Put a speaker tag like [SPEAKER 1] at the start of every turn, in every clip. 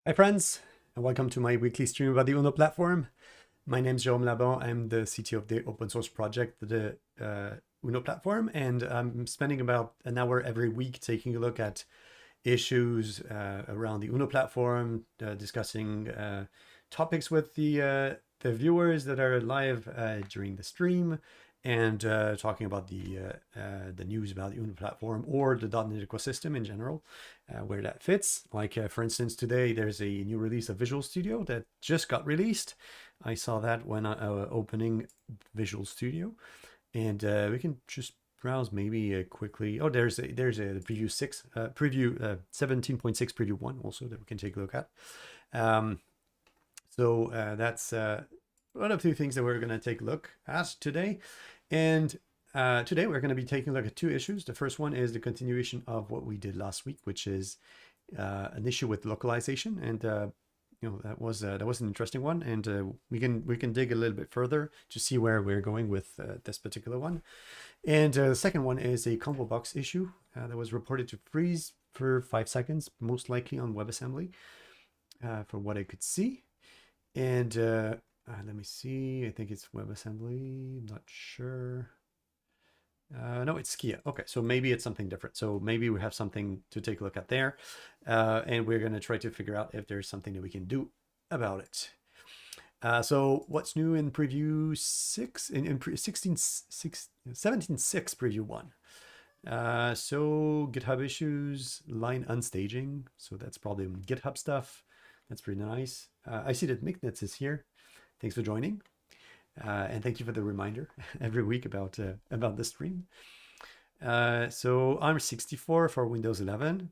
[SPEAKER 1] Hi friends, and welcome to my weekly stream about the Uno platform. My name is Jérôme Labon. I'm the CTO of the open source project, the Uno platform, and I'm spending about an hour every week taking a look at issues around the Uno platform, discussing topics with the viewers that are live during the stream, and talking about the news about the Uno platform or the .NET ecosystem in general, where that fits. Like for instance, today there's a new release of Visual Studio that just got released. I saw that when opening Visual Studio, and we can just browse maybe quickly. Oh, there's a preview 17.6 preview 1 also that we can take a look at. That's one of the things that we're going to take a look at today. And today we're going to be taking a look at two issues. The first one is the continuation of what we did last week, which is an issue with localization. And that was an interesting one, and we can dig a little bit further to see where we're going with this particular one. And the second one is a ComboBox issue that was reported to freeze for 5 seconds, most likely on WebAssembly, from what I could see. And let me see. I think it's WebAssembly. I'm not sure. No, it's Skia. Okay, so maybe it's something different. So maybe we have something to take a look at there. And we're going to try to figure out if there's something that we can do about it. So what's new in preview 6, in 17.6 preview 1? So GitHub issues, line unstaging. So that's probably GitHub stuff. That's pretty nice. I see that Micknitz is here. Thanks for joining. And thank you for the reminder every week about the stream. So ARM64 for Windows 11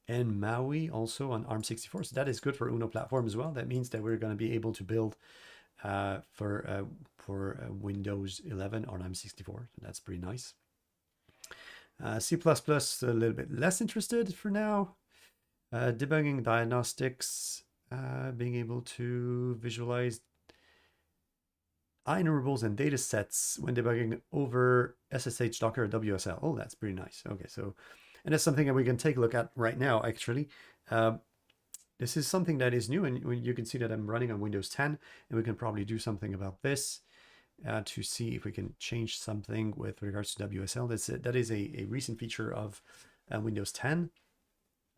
[SPEAKER 1] and MAUI also on ARM64. So that is good for Uno platform as well. That means that we're going to be able to build for Windows 11 on ARM64. So that's pretty nice. C++, a little bit less interested for now. Debugging diagnostics, being able to visualize enumerables and data sets when debugging over SSH, Docker, or WSL. Oh, that's pretty nice. Okay, so, and that's something that we can take a look at right now, actually. This is something that is new, and you can see that I'm running on Windows 10, and we can probably do something about this to see if we can change something with regards to WSL. That is a recent feature of Windows 10.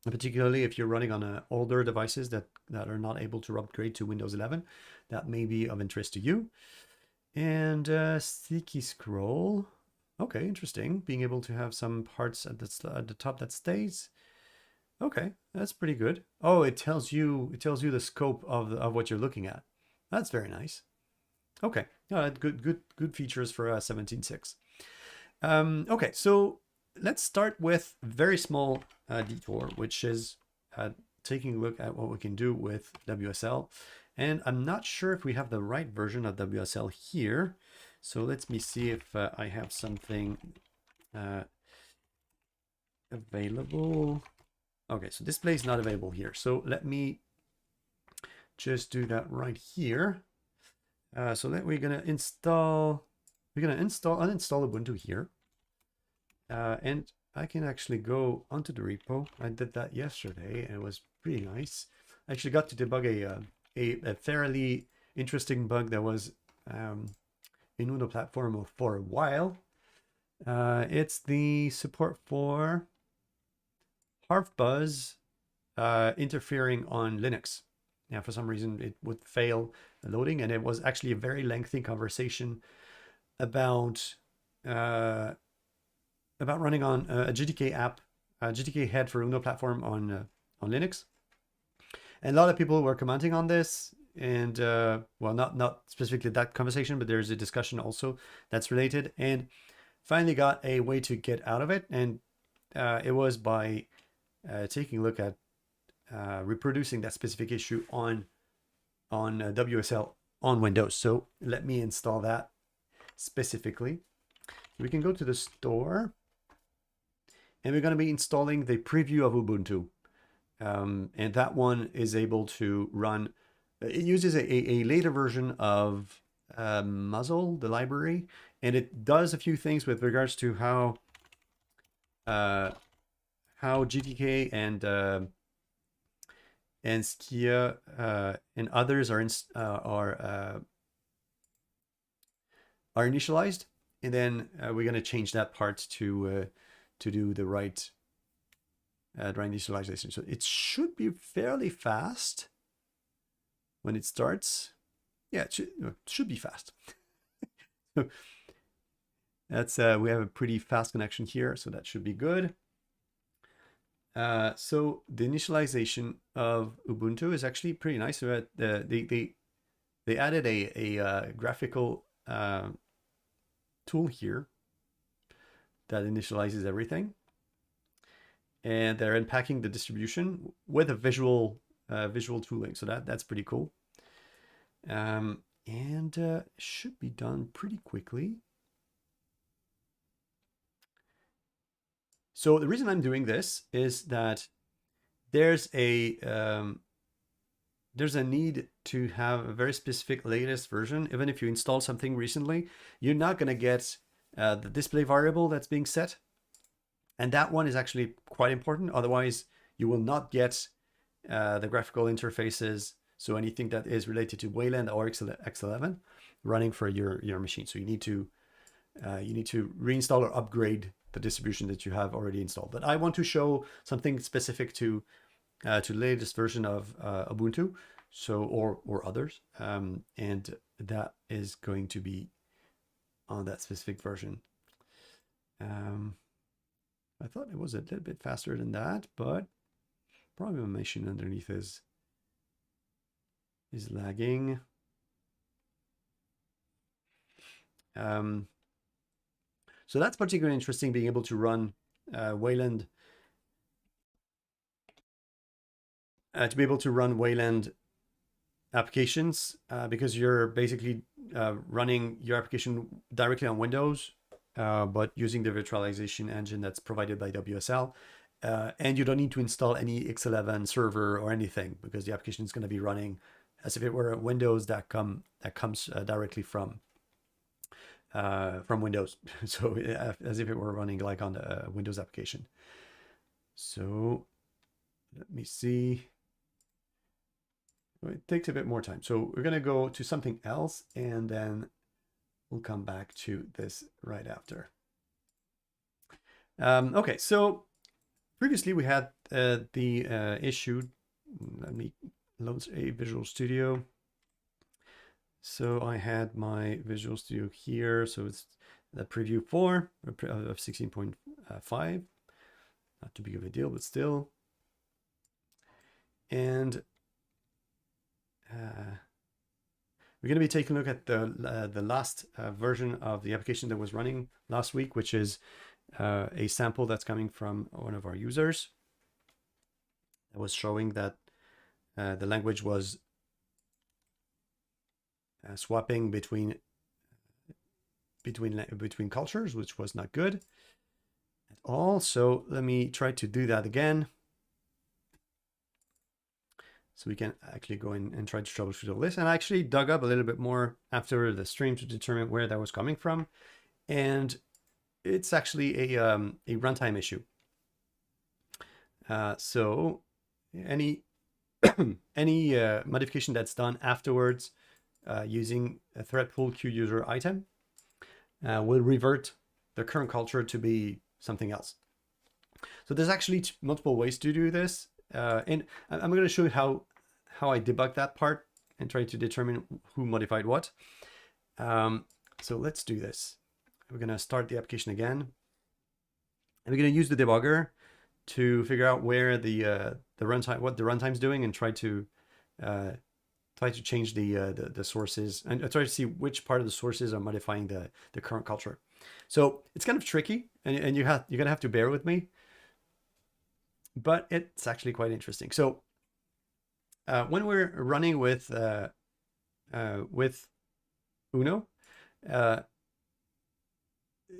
[SPEAKER 1] Particularly if you're running on older devices that are not able to upgrade to Windows 11, that may be of interest to you. And sticky scroll. Okay, interesting. Being able to have some parts at the top that stays. Okay, that's pretty good. Oh, it tells you the scope of what you're looking at. That's very nice. Okay, good features for 17.6. Okay, so let's start with very small detour, which is taking a look at what we can do with WSL. And I'm not sure if we have the right version of WSL here. So let me see if I have something available. Okay, so display is not available here. So let me just do that right here. So that we're gonna uninstall Ubuntu here. And I can actually go onto the repo. I did that yesterday and it was pretty nice. I actually got to debug a fairly interesting bug that was in Uno platform for a while. It's the support for HarfBuzz interfering on Linux. Now, for some reason, it would fail loading, and it was actually a very lengthy conversation about running on a GTK app, a GTK head for Uno platform on Linux. And a lot of people were commenting on this, and well, not specifically that conversation, but there's a discussion also that's related, and finally got a way to get out of it, and it was by taking a look at reproducing that specific issue on WSL on Windows. So let me install that specifically. We can go to the store, and we're going to be installing the preview of Ubuntu. And that one is able to run, it uses a later version of Muzzle, the library, and it does a few things with regards to how GTK and Skia and others are initialized, and then we're going to change that part to do the right initialization. So it should be fairly fast when it starts. Yeah, it should be fast. That's we have a pretty fast connection here, so that should be good. So the initialization of Ubuntu is actually pretty nice. So they added a graphical tool here that initializes everything, and they're unpacking the distribution with a visual tooling. So that's pretty cool, and should be done pretty quickly. So the reason I'm doing this is that there's a need to have a very specific latest version. Even if you install something recently, you're not going to get the display variable that's being set. And that one is actually quite important. Otherwise, you will not get the graphical interfaces. So anything that is related to Wayland or X11 running for your machine. So you need to reinstall or upgrade the distribution that you have already installed. But I want to show something specific to the latest version of Ubuntu, so or others, and that is going to be on that specific version. I thought it was a little bit faster than that, but probably my machine underneath is lagging. So that's particularly interesting, being able to run Wayland, to be able to run Wayland applications, because you're basically running your application directly on Windows, but using the virtualization engine that's provided by WSL. And you don't need to install any X11 server or anything, because the application is going to be running as if it were Windows that comes directly from Windows. So as if it were running like on the Windows application. So let me see. It takes a bit more time. So we're going to go to something else, and then we'll come back to this right after. Okay, so previously we had the issue. Let me load a Visual Studio. So I had my Visual Studio here. So it's the preview 4 of 16.5. Not too big of a deal, but still. And we're going to be taking a look at the last version of the application that was running last week, which is a sample that's coming from one of our users that was showing that the language was swapping between cultures, which was not good at all. So let me try to do that again. So we can actually go in and try to troubleshoot all this. And I actually dug up a little bit more after the stream to determine where that was coming from. And it's actually a runtime issue. So any modification that's done afterwards using a thread pool queue user item will revert the current culture to be something else. So there's actually multiple ways to do this. And I'm going to show you how I debug that part and try to determine who modified what. So let's do this. We're going to start the application again. And we're going to use the debugger to figure out where the runtime, what the runtime's doing, and try to change the sources, and try to see which part of the sources are modifying the current culture. So it's kind of tricky, and you're gonna have to bear with me, but it's actually quite interesting. So when we're running with Uno,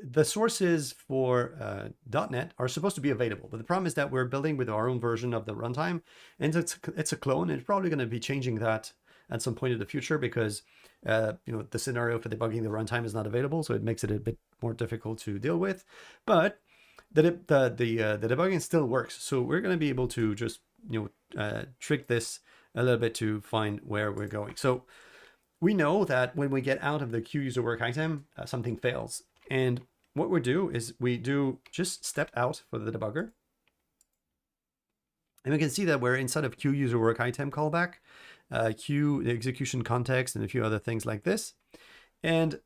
[SPEAKER 1] the sources for .NET are supposed to be available, but the problem is that we're building with our own version of the runtime, and it's a clone, and it's probably going to be changing that at some point in the future, because the scenario for debugging the runtime is not available, so it makes it a bit more difficult to deal with. But the debugging still works, so we're going to be able to just trick this a little bit to find where we're going. So we know that when we get out of the queue user work item, something fails. And what we do is we do just step out for the debugger. And we can see that we're inside of queue user work item callback, queue the execution context, and a few other things like this. And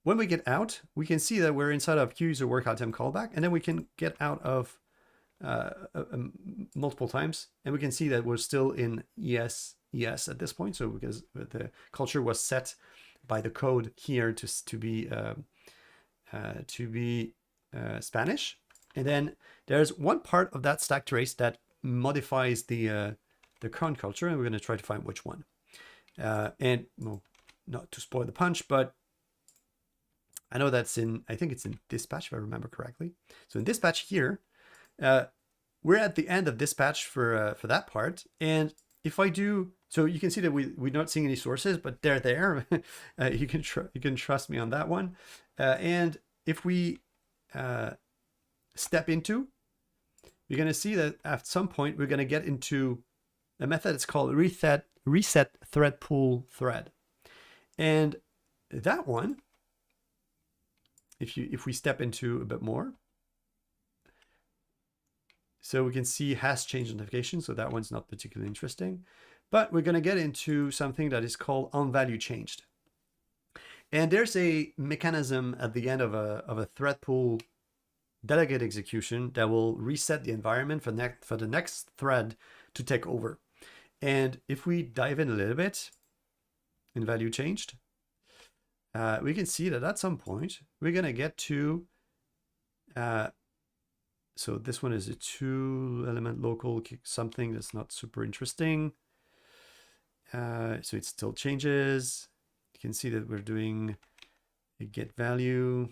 [SPEAKER 1] when we get out, we can see that we're inside of queue user work item callback, and then we can get out of multiple times, and we can see that we're still in yes at this point. So because the culture was set by the code here to be Spanish, and then there's one part of that stack trace that modifies the current culture, and we're going to try to find which one. And well, not to spoil the punch, but I know that's I think it's in dispatch if I remember correctly. So in dispatch here, we're at the end of dispatch for that part. And if I do, so you can see that we're not seeing any sources, but they're there. You can trust me on that one. And if we step into, you're going to see that at some point we're going to get into a method that's called reset thread pool thread. And that one, if we step into a bit more, so we can see has changed notification. So that one's not particularly interesting, but we're going to get into something that is called onValue changed. And there's a mechanism at the end of a thread pool delegate execution that will reset the environment for the next thread to take over. And if we dive in a little bit in value changed, we can see that at some point we're going to get to, so this one is a 2-element local something that's not super interesting. So it still changes. You can see that we're doing a get value,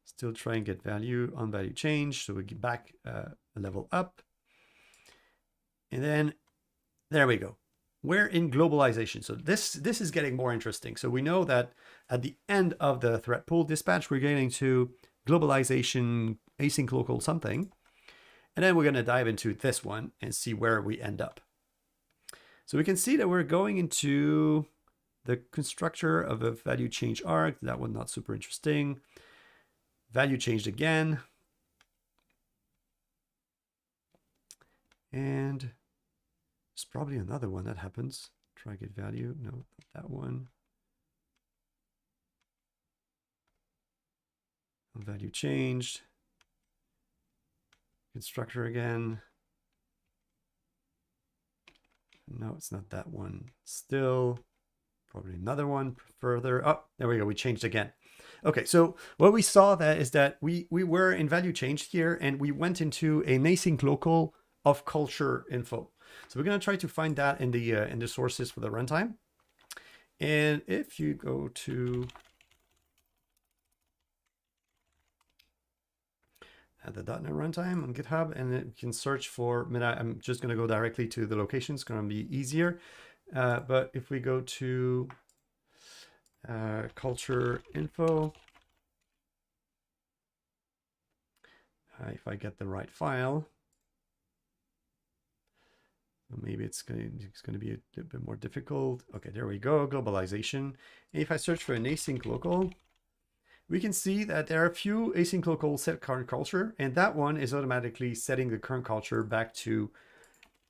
[SPEAKER 1] still try and get value on value change. So we get back a level up. And then there we go. We're in globalization. So this is getting more interesting. So we know that at the end of the thread pool dispatch, we're getting to globalization async local something. And then we're going to dive into this one and see where we end up. So we can see that we're going into the constructor of a value change arc. That one not super interesting. Value changed again. And there's probably another one that happens. Try get value. No, not that one. Value changed. Constructor again. No, it's not that one. Still, probably another one further. Oh, there we go. We changed again. Okay, so what we saw that is that we were in value changed here, and we went into an async local of culture info. So we're going to try to find that in the sources for the runtime. And if you go to the .NET runtime on GitHub, and you can search for, I'm just going to go directly to the location. It's going to be easier. But if we go to culture info, if I get the right file, maybe it's going to be a little bit more difficult. Okay, there we go, globalization. And if I search for an async local, we can see that there are a few async local set current culture, and that one is automatically setting the current culture back to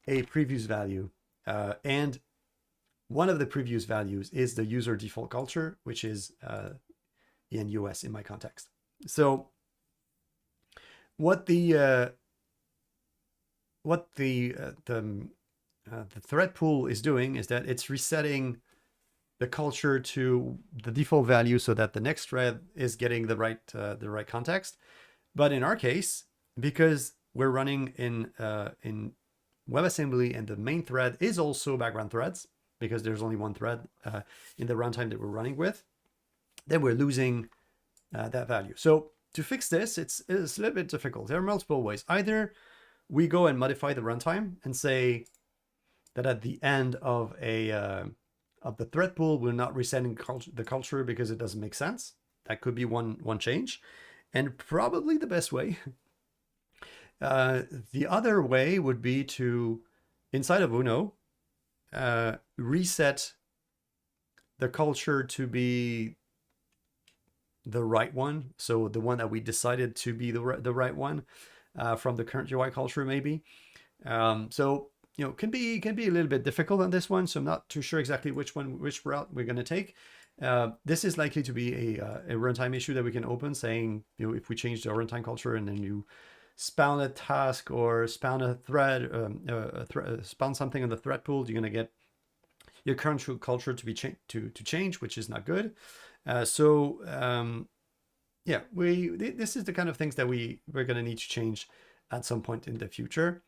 [SPEAKER 1] a previous value. And one of the previous values is the user default culture, which is in US in my context. So what the thread pool is doing is that it's resetting the culture to the default value so that the next thread is getting the right context. But in our case, because we're running in WebAssembly and the main thread is also background threads, because there's only one thread in the runtime that we're running with, then we're losing that value. So to fix this, it's a little bit difficult. There are multiple ways. Either we go and modify the runtime and say that at the end of the thread pool, we're not resetting the culture because it doesn't make sense. That could be one change. And probably the best way The other way would be to, inside of Uno, reset the culture to be the right one. So the one that we decided to be the right one from the current UI culture, maybe. So can be a little bit difficult on this one. So I'm not too sure exactly which route we're going to take. This is likely to be a runtime issue that we can open, saying if we change the runtime culture and then you spawn a task or spawn a thread, spawn something on the thread pool, you're going to get your current culture to be to change, which is not good. Yeah, this is the kind of things that we're going to need to change at some point in the future,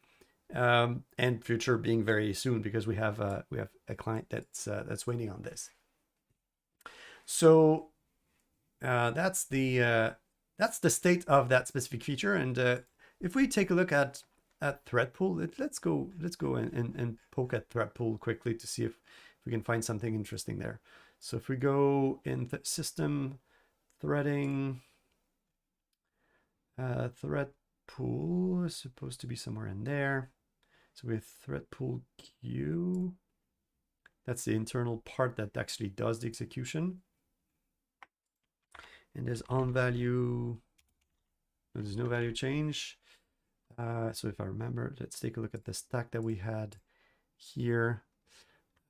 [SPEAKER 1] and future being very soon, because we have a client that's waiting on this. So that's the state of that specific feature. And if we take a look at thread pool, let's go and poke at thread pool quickly to see if we can find something interesting there. So if we go in the system threading, thread pool is supposed to be somewhere in there. So with thread pool queue, that's the internal part that actually does the execution. And there's on value, there's no value change. So if I remember, let's take a look at the stack that we had here.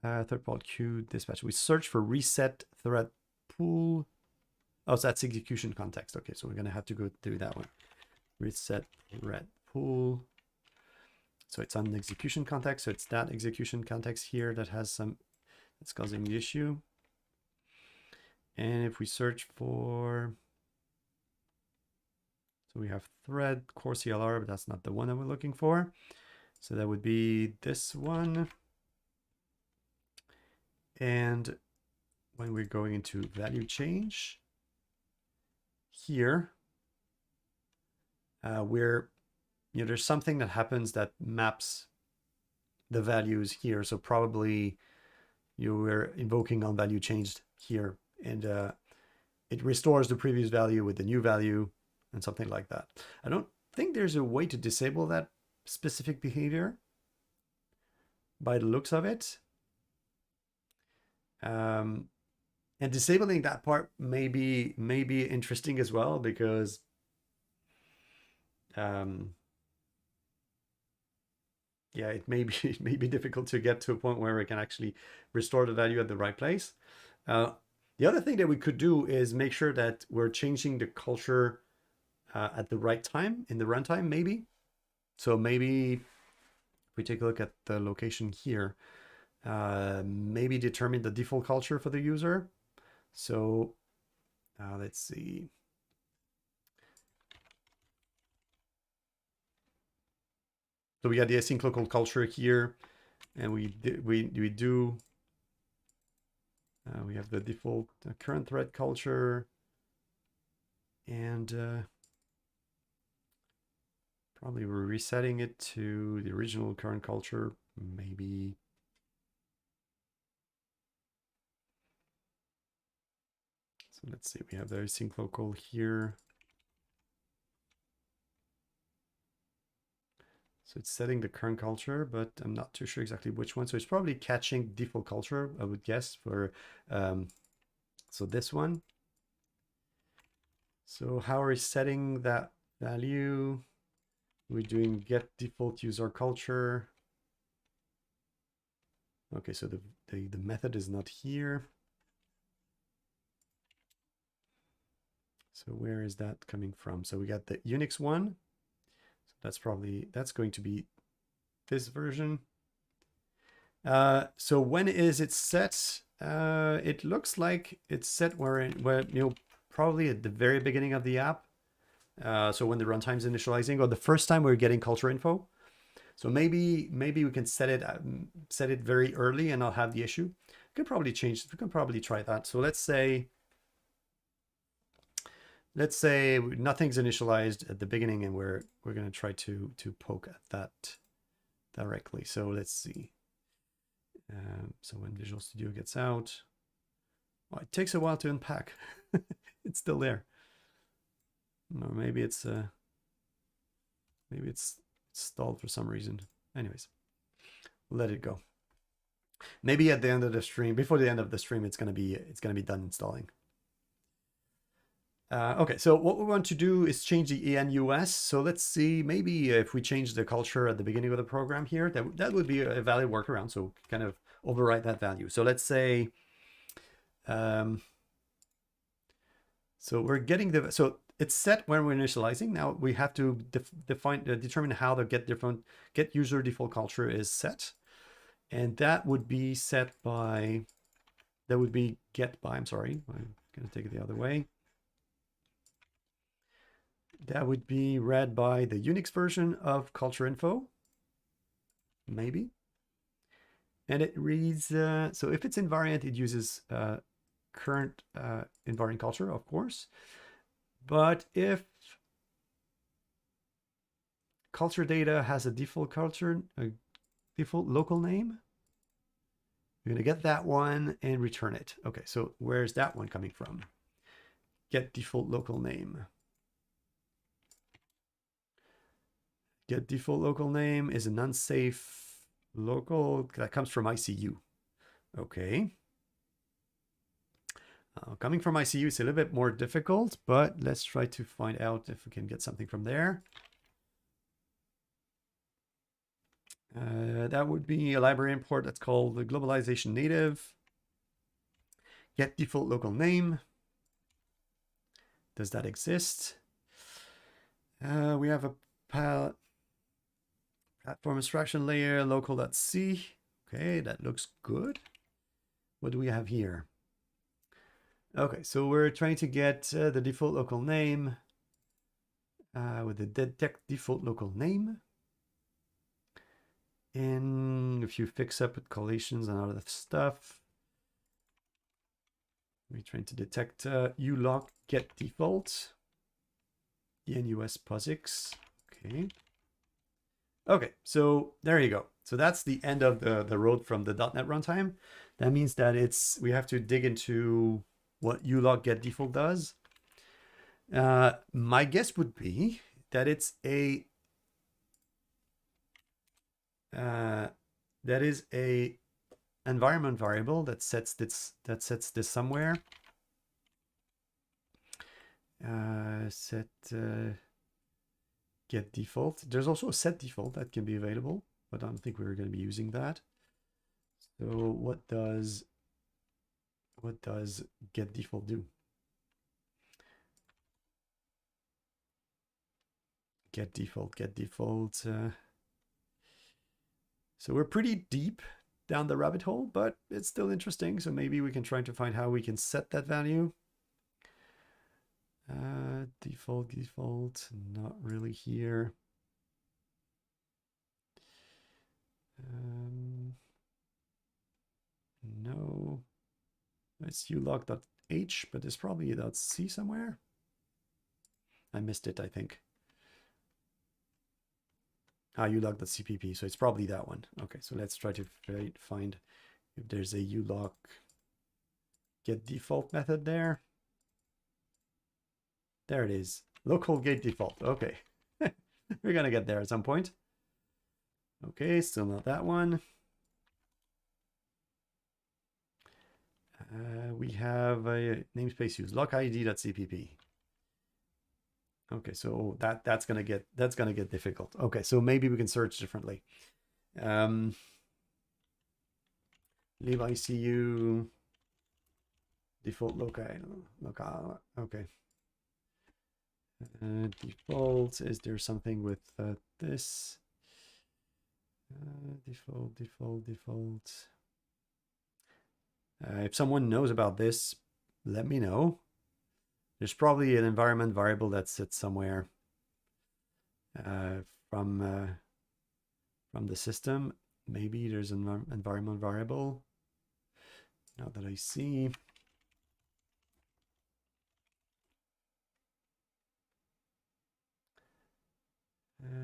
[SPEAKER 1] Thread pool queue dispatch. We search for reset thread pool. Oh, so that's execution context. Okay, so we're gonna have to go through that one. Reset thread pool. So it's on the execution context. So it's that execution context here that has that's causing the issue. And if we search for, so we have thread core CLR, but that's not the one that we're looking for. So that would be this one. And when we're going into value change here, there's something that happens that maps the values here. So probably you were invoking on value changed here, and it restores the previous value with the new value and something like that. I don't think there's a way to disable that specific behavior by the looks of it. And disabling that part may be interesting as well, because yeah, it may be difficult to get to a point where we can actually restore the value at the right place. The other thing that we could do is make sure that we're changing the culture at the right time in the runtime, maybe. So maybe if we take a look at the location here, maybe determine the default culture for the user. So let's see. So we got the async local culture here, and we have the default current thread culture, and probably we're resetting it to the original current culture, maybe. So let's see, we have the async local here. So it's setting the current culture, but I'm not too sure exactly which one. So it's probably catching default culture, I would guess, for so this one. So how are we setting that value? We're doing get default user culture. Okay, so the method is not here. So where is that coming from? So we got the Unix one. That's going to be this version. So when is it set? It looks like it's set where probably at the very beginning of the app. So when the runtime is initializing, or the first time we're getting culture info. So maybe we can set it very early and not have the issue. We could probably try that. So let's say nothing's initialized at the beginning, and we're going to try to poke at that directly. So let's see. So when Visual Studio gets out, well, it takes a while to unpack. It's still there. Or maybe it's Maybe it's stalled for some reason. Anyways, let it go. Maybe at the end of the stream, before the end of the stream, it's gonna be done installing. Okay, so what we want to do is change the ENUS. So let's see, maybe if we change the culture at the beginning of the program here, that would be a valid workaround. So kind of overwrite that value. So let's say, so we're getting the, so it's set when we're initializing. Now we have to determine how the get user default culture is set. And that would be set by, that would be get by, I'm sorry, I'm gonna take it the other way. That would be read by the Unix version of culture info, maybe. And it reads, so if it's invariant, it uses current invariant culture, of course. But if culture data has a default culture, a default local name, you're going to get that one and return it. Okay, so where's that one coming from? Get default local name. Get default local name is an unsafe local that comes from ICU. Okay. Coming from ICU is a little bit more difficult, but let's try to find out if we can get something from there. That would be a library import that's called the globalization native. Get default local name. Does that exist? We have a platform abstraction layer, local.c. Okay, that looks good. What do we have here? Okay, so we're trying to get the default local name with the detect default local name. And if you fix up with collations and all that stuff, we're trying to detect ulock get default, enus POSIX. Okay. Okay, so there you go. So that's the end of the road from the .NET runtime. That means that we have to dig into what ulock get default does. My guess would be that it's a that is a environment variable that sets this somewhere. Set get default. There's also a set default that can be available, but I don't think we're going to be using that. So what does get default do? Get default. So we're pretty deep down the rabbit hole, but it's still interesting. So maybe we can try to find how we can set that value. Default, not really here. No, it's ulock.h, but there's probably .c somewhere. I missed it, I think. ulock.cpp, so it's probably that one. Okay, so let's try to find if there's a ulock get default method there. There it is. Local get default. Okay. We're going to get there at some point. Okay, still not that one. We have a namespace use lockid.cpp. Okay, so that's gonna get difficult. Okay, so maybe we can search differently. Leave ICU default local. Okay. Default. Is there something with this? Default. If someone knows about this, let me know. There's probably an environment variable that sits somewhere from the system. Maybe there's an environment variable. Now that I see.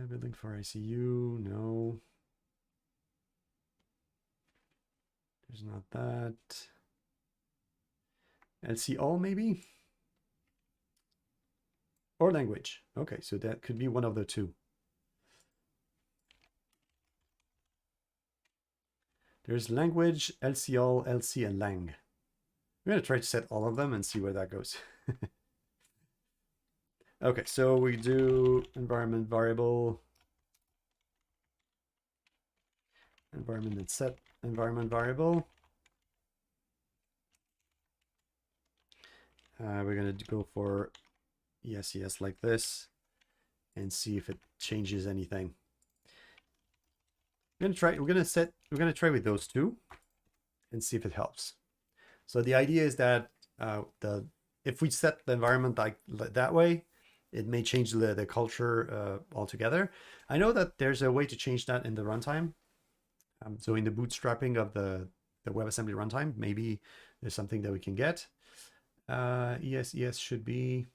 [SPEAKER 1] Building for ICU, no. There's not that. LC all maybe? Or language. Okay, so that could be one of the two. There's language, LCL, LC, and lang. We're going to try to set all of them and see where that goes. Okay, so we do environment variable, environment and set environment variable. We're going to go for yes like this and see if it changes anything. We're going to try with those two and see if it helps. So the idea is that if we set the environment like that way, it may change the culture altogether. I know that there's a way to change that in the runtime. So in the bootstrapping of the WebAssembly runtime, maybe there's something that we can get. ES should be,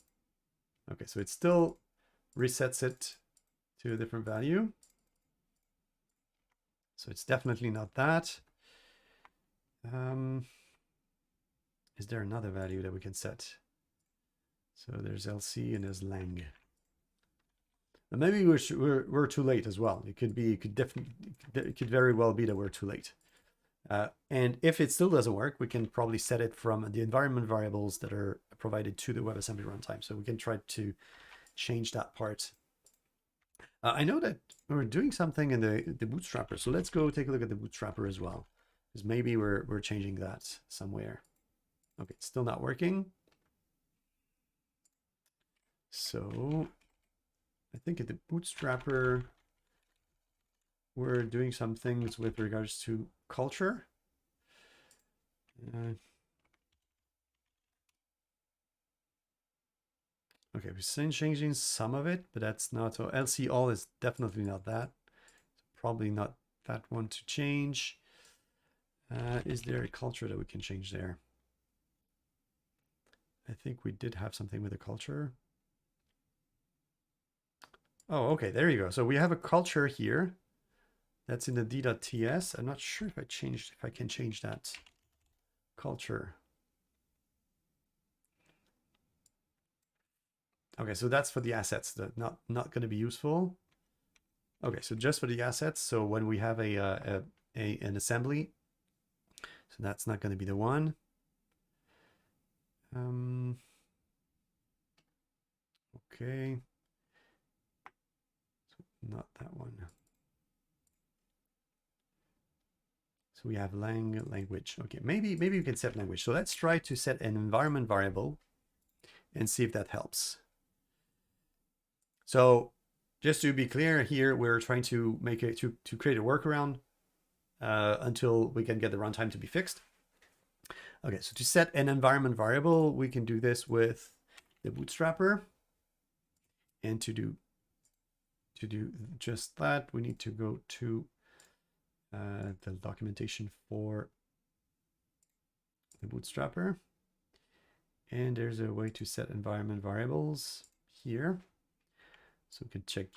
[SPEAKER 1] okay, so it still resets it to a different value. So it's definitely not that. Is there another value that we can set? So there's LC and there's lang. And maybe we're too late as well. It could very well be that we're too late. And if it still doesn't work, we can probably set it from the environment variables that are provided to the WebAssembly runtime. So we can try to change that part. I know that we're doing something in the bootstrapper. So let's go take a look at the bootstrapper as well, because maybe we're changing that somewhere. Okay, it's still not working. So I think at the bootstrapper, we're doing some things with regards to culture. Okay, we're changing some of it, but that's not, so LC all is definitely not that. Probably not that one to change. Is there a culture that we can change there? I think we did have something with a culture. Oh, okay, there you go. So we have a culture here. That's in the d.ts. I'm not sure if I can change that culture. Okay, so that's for the assets, that not going to be useful. Okay, so just for the assets. So when we have an assembly, so that's not going to be the one. Okay. So not that one. So we have language. Okay, maybe we can set language. So let's try to set an environment variable and see if that helps. So just to be clear here, we're trying to make it to create a workaround until we can get the runtime to be fixed. Okay, so to set an environment variable, we can do this with the bootstrapper. And to do just that, we need to go to the documentation for the bootstrapper. And there's a way to set environment variables here. So we can take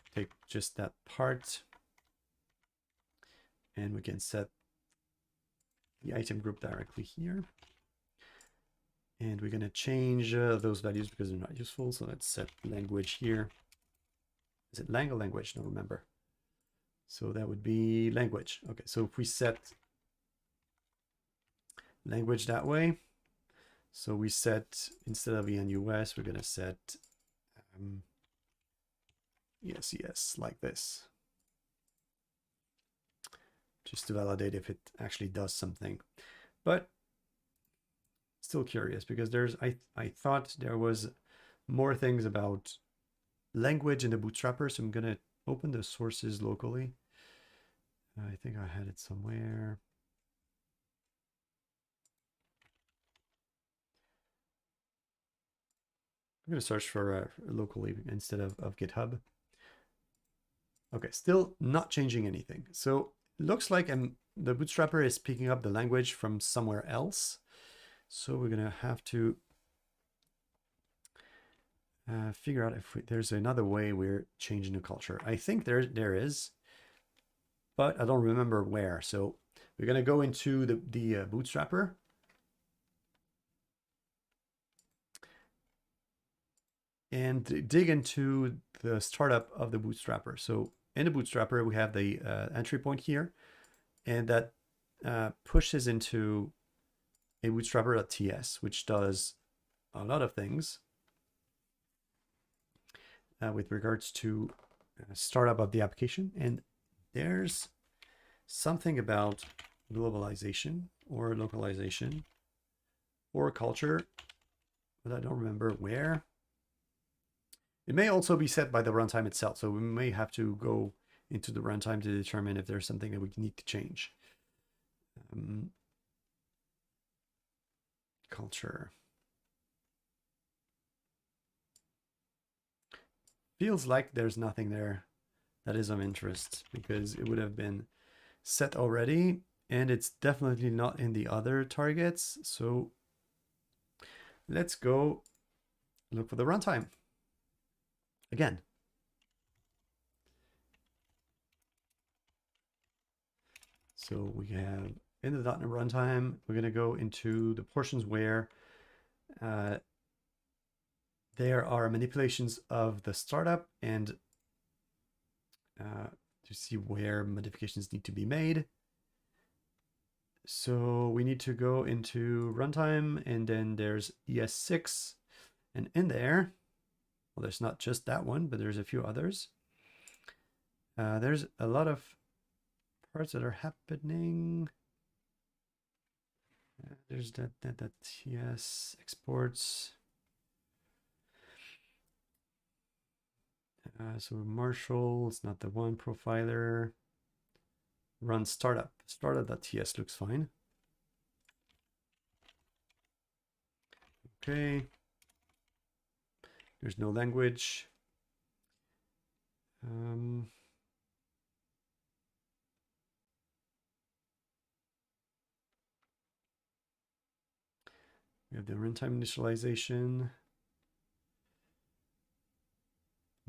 [SPEAKER 1] just that part, and we can set the item group directly here. And we're going to change those values because they're not useful. So let's set language here. Is it lang or language? I don't remember. So that would be language. Okay, so if we set language that way, so we set, instead of ENUS, we're going to set yes, like this. Just to validate if it actually does something. But still curious, because I thought there was more things about language in the bootstrapper, so I'm going to open the sources locally. I think I had it somewhere. I'm going to search for locally instead of GitHub. Okay, still not changing anything. So it looks like the bootstrapper is picking up the language from somewhere else. So we're going to have to figure out if there's another way we're changing the culture. I think there is, but I don't remember where. So we're going to go into the bootstrapper. And dig into the startup of the bootstrapper. So in the bootstrapper, we have the entry point here, and that pushes into a bootstrapper.ts, which does a lot of things with regards to startup of the application. And there's something about globalization or localization or culture, but I don't remember where. It may also be set by the runtime itself, so we may have to go into the runtime to determine if there's something that we need to change. Culture. Feels like there's nothing there that is of interest because it would have been set already, and it's definitely not in the other targets. So let's go look for the runtime again. So we have in the .NET runtime, we're going to go into the portions where there are manipulations of the startup and to see where modifications need to be made. So we need to go into runtime, and then there's ES6, and in there, well, there's not just that one, but there's a few others. There's a lot of parts that are happening. There's that TS exports. So Marshall, it's not the one. Profiler. Run startup. Startup.ts looks fine. Okay. There's no language. We have the runtime initialization.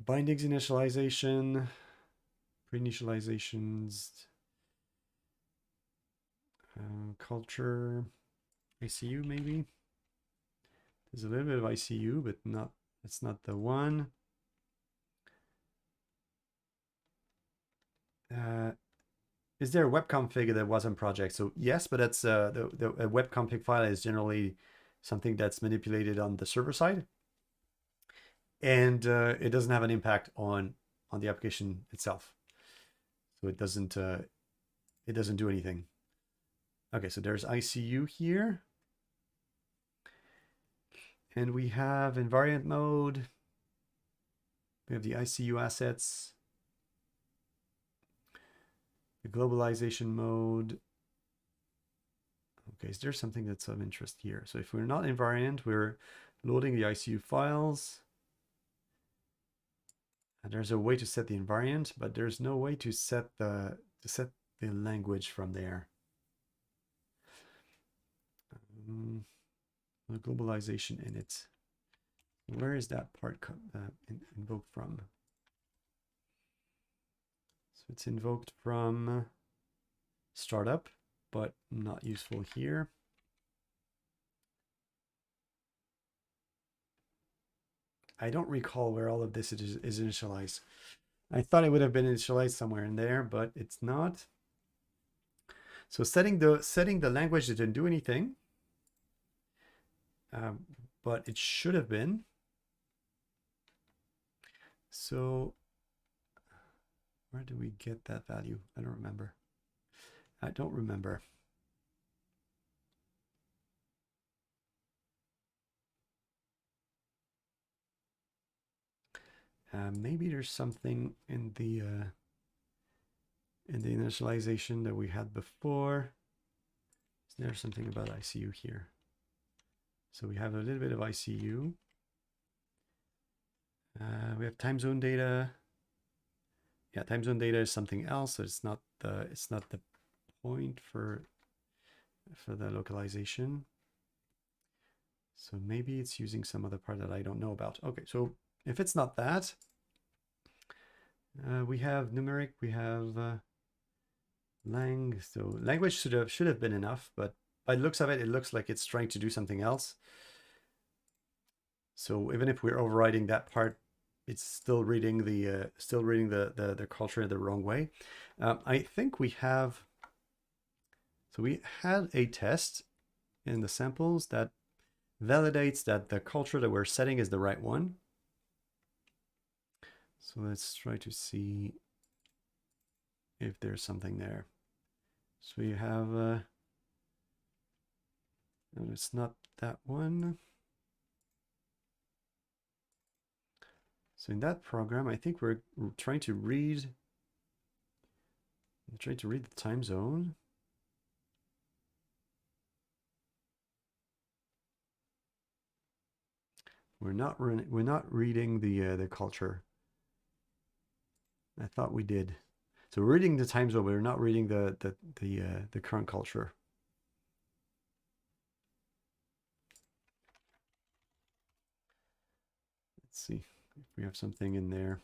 [SPEAKER 1] Bindings initialization. Pre-initializations. Culture. ICU maybe. There's a little bit of ICU, but that's not the one. Is there a web config that was on project? So yes, but that's the web config file is generally something that's manipulated on the server side, and it doesn't have an impact on the application itself. So it doesn't do anything. Okay, so there's ICU here, and we have invariant mode. We have the ICU assets. The globalization mode. Okay, is there something that's of interest here? So if we're not invariant, we're loading the ICU files. And there's a way to set the invariant, but there's no way to set the language from there. The globalization init. Where is that part invoked from? So it's invoked from startup, but not useful here. I don't recall where all of this is initialized. I thought it would have been initialized somewhere in there, but it's not. So setting the language didn't do anything, but it should have been. So where do we get that value? I don't remember. Maybe there's something in the initialization that we had before. Is there something about ICU here? So we have a little bit of ICU. We have time zone data. Yeah, time zone data is something else. So it's not the point for the localization. So maybe it's using some other part that I don't know about. Okay, so if it's not that, we have numeric, we have lang. So language should have been enough, but by the looks of it, it looks like it's trying to do something else. So even if we're overriding that part, it's still reading the culture the wrong way. I think we have So we had a test in the samples that validates that the culture that we're setting is the right one. So let's try to see if there's something there. So you have, no, it's not that one. So in that program, I think we're trying to read the time zone. We're not reading the culture. I thought we did. So we're reading the time zone, but we're not reading the current culture. Let's see if we have something in there.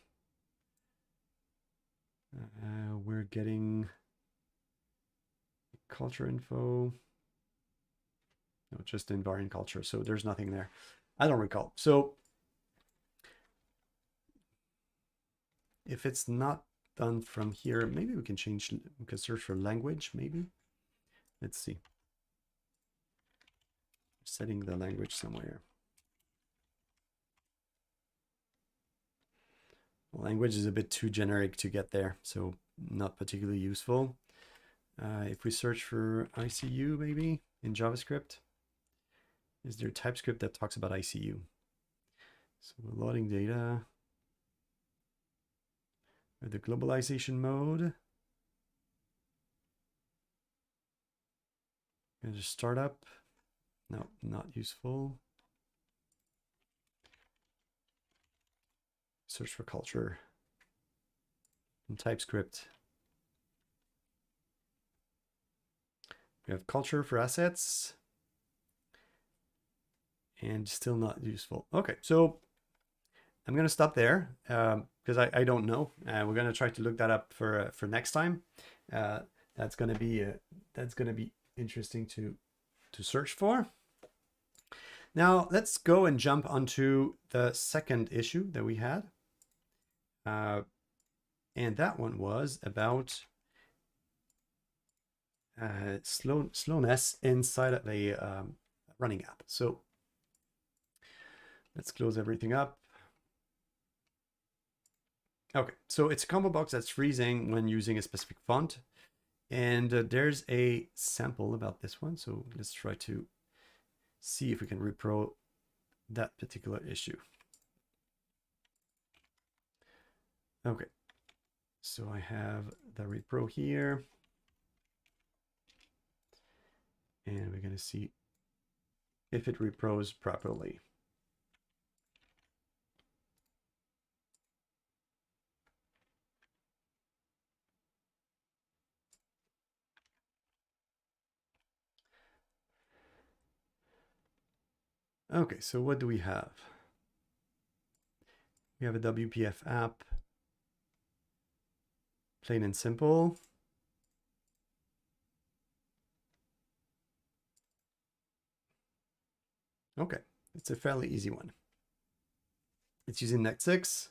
[SPEAKER 1] We're getting culture info. No, just invariant culture. So there's nothing there. I don't recall. So if it's not done from here, maybe we can change, we can search for language, maybe. Let's see. Setting the language somewhere. Language is a bit too generic to get there, so not particularly useful. If we search for ICU, maybe in JavaScript, is there TypeScript that talks about ICU? So we're loading data. The globalization mode. And just startup. No, not useful. Search for culture. And TypeScript. We have culture for assets. And still not useful. Okay, so I'm going to stop there because I don't know. We're going to try to look that up for next time. That's going to be interesting to search for. Now let's go and jump onto the second issue that we had, and that one was about slowness inside of a running app. So let's close everything up. Okay, so it's a ComboBox that's freezing when using a specific font. And there's a sample about this one. So let's try to see if we can repro that particular issue. Okay, so I have the repro here. And we're going to see if it repros properly. Okay, so what do we have? We have a WPF app, plain and simple. Okay, it's a fairly easy one. It's using Net6,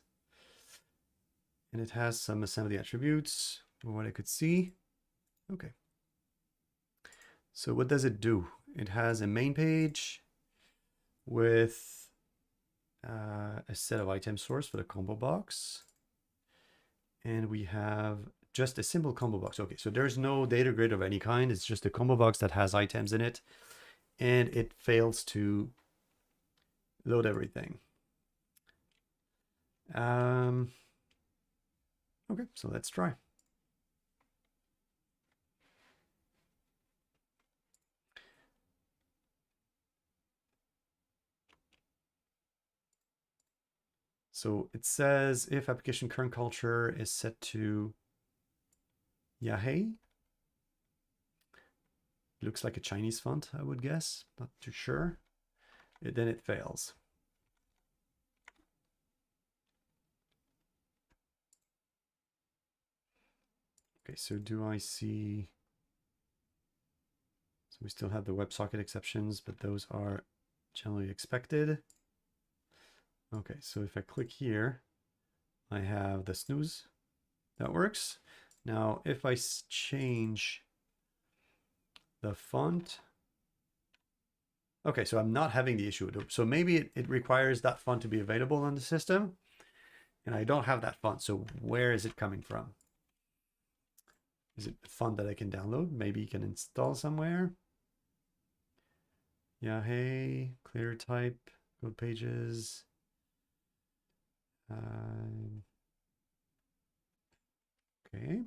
[SPEAKER 1] and it has some assembly attributes from what I could see. Okay. So what does it do? It has a main page with a set of item source for the ComboBox. And we have just a simple ComboBox. Okay, so there's no data grid of any kind. It's just a ComboBox that has items in it. And it fails to load everything. Okay, so let's try. So it says if application current culture is set to Yahoo. Looks like a Chinese font, I would guess. Not too sure. Then it fails. Okay, so do I see... So we still have the WebSocket exceptions, but those are generally expected. Okay, so if I click here, I have the snooze. That works. Now, if I change the font. Okay, so I'm not having the issue. So maybe it requires that font to be available on the system, and I don't have that font. So where is it coming from? Is it a font that I can download? Maybe you can install somewhere. Yeah, hey, clear type, code pages. Okay.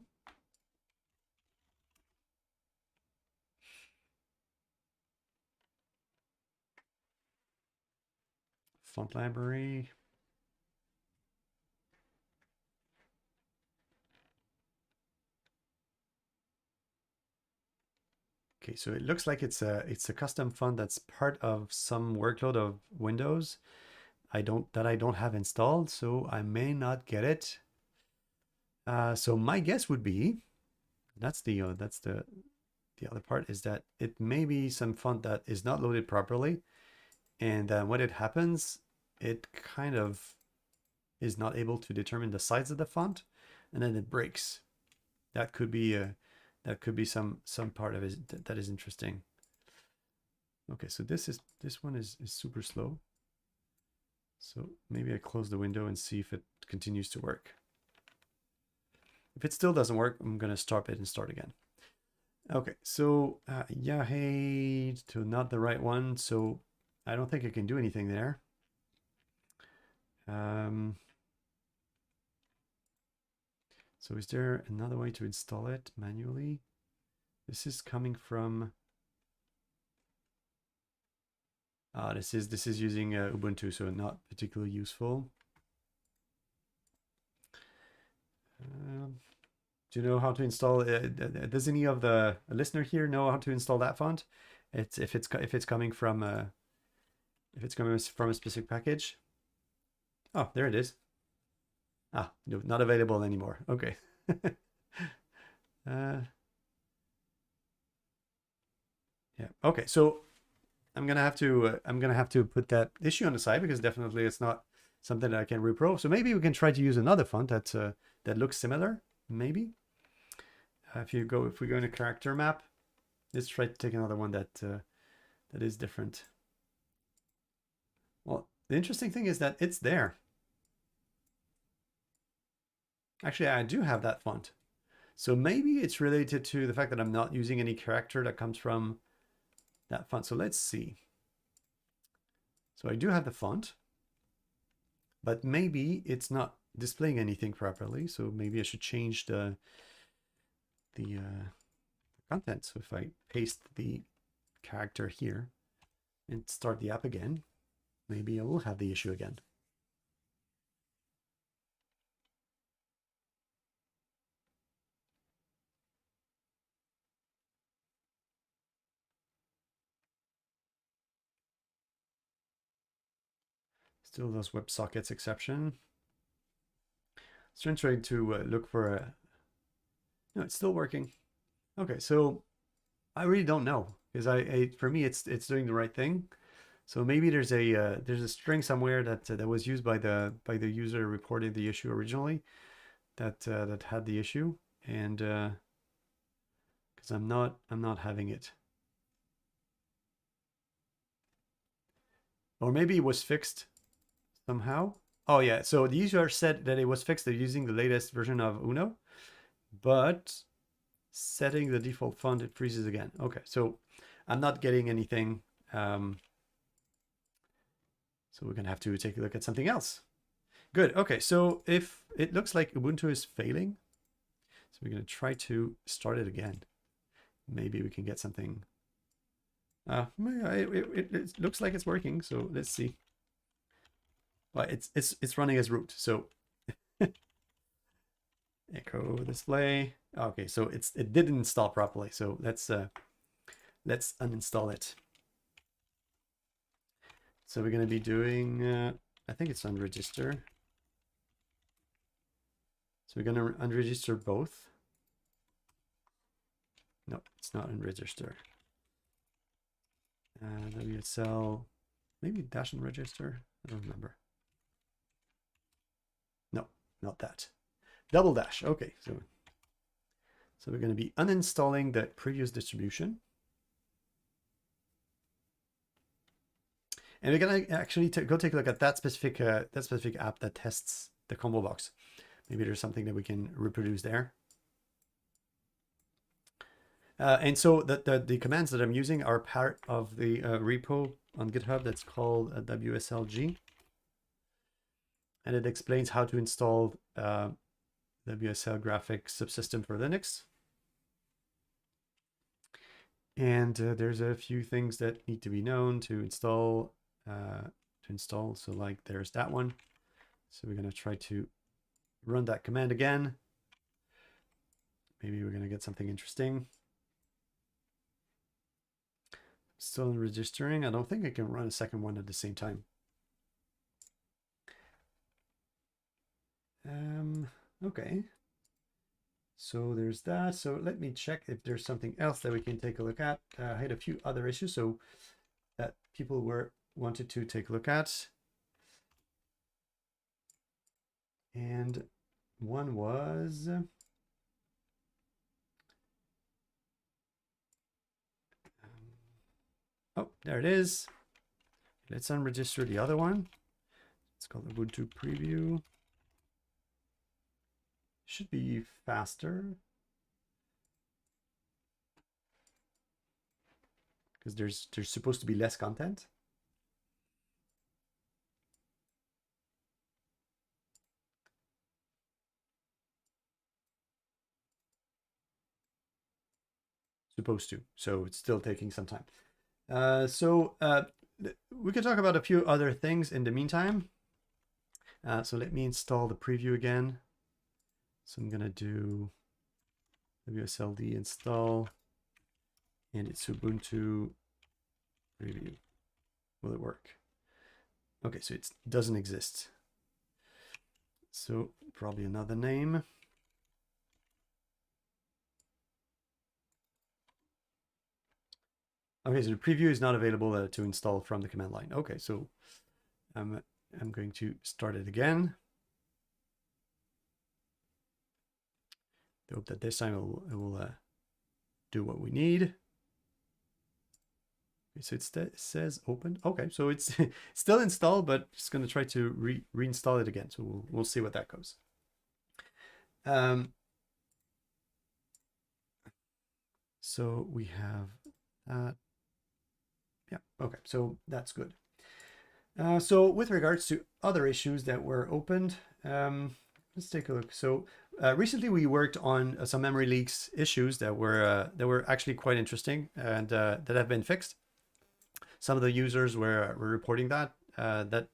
[SPEAKER 1] Font library. Okay, so it looks like it's a custom font that's part of some workload of Windows. I don't have installed, so I may not get it. So my guess would be that's the other part is that it may be some font that is not loaded properly, and when it happens, it kind of is not able to determine the size of the font, and then it breaks. That could be some part of it that is interesting. Okay, so this one is super slow. So maybe I close the window and see if it continues to work. If it still doesn't work, I'm gonna stop it and start again. Okay, so yeah, hey, to not the right one. So I don't think I can do anything there. So is there another way to install it manually? This is coming from. This is using Ubuntu, so not particularly useful. Do you know how to install? Does any of the listener here know how to install that font? If it's coming from a specific package. Oh, there it is. Ah, no, not available anymore. Okay. Yeah. Okay. So I'm gonna have to put that issue on the side because definitely it's not something that I can repro. So maybe we can try to use another font that looks similar. Maybe. If we go into character map, let's try to take another one that is different. Well, the interesting thing is that it's there. Actually, I do have that font. So maybe it's related to the fact that I'm not using any character that comes from that font. So let's see. So I do have the font, but maybe it's not displaying anything properly. So maybe I should change the content. So if I paste the character here and start the app again, maybe I will have the issue again. Still those WebSockets exception. So I'm trying to look for a. No, it's still working. Okay, so I really don't know because for me it's doing the right thing. So maybe there's a string somewhere that was used by the user reporting the issue originally that had the issue, and because I'm not having it. Or maybe it was fixed somehow. Oh yeah, so the user said that it was fixed using the latest version of Uno, but setting the default font, it freezes again. Okay, so I'm not getting anything. So we're gonna have to take a look at something else. Good, okay, so if it looks like Ubuntu is failing, so we're gonna try to start it again. Maybe we can get something. It looks like it's working, so let's see. Well, it's running as root, so echo display. Okay, so it didn't install properly, so let's uninstall it. So we're gonna be doing I think it's unregister. So we're gonna unregister both. No, it's not unregister. WSL, maybe dash unregister. I don't remember. No, not that. Double dash. Okay, so we're going to be uninstalling the previous distribution. And we're gonna actually go take a look at that specific app that tests the ComboBox. Maybe there's something that we can reproduce there. And so the commands that I'm using are part of the repo on GitHub that's called WSLG. And it explains how to install WSL graphics subsystem for Linux. And there's a few things that need to be known to install. So like there's that one. So we're going to try to run that command again. Maybe we're going to get something interesting. Still in registering. I don't think I can run a second one at the same time. Okay. So there's that. So let me check if there's something else that we can take a look at. I had a few other issues so that people wanted to take a look at. And one was oh, there it is. Let's unregister the other one. It's called Ubuntu Preview. Should be faster because there's supposed to be less content. Supposed to, so it's still taking some time. We could talk about a few other things in the meantime. So let me install the preview again. So I'm gonna do WSLD install, and it's Ubuntu preview. Will it work? Okay, so it doesn't exist. So probably another name. Okay, so the preview is not available to install from the command line. Okay, so I'm going to start it again. I hope that this time it will do what we need. Okay, so it says open. Okay, so it's still installed, but just going to try to reinstall it again. So we'll see what that goes. So we have that. Yeah, okay, so that's good. So with regards to other issues that were opened, let's take a look. So recently we worked on some memory leaks issues that were actually quite interesting and that have been fixed. Some of the users were reporting that the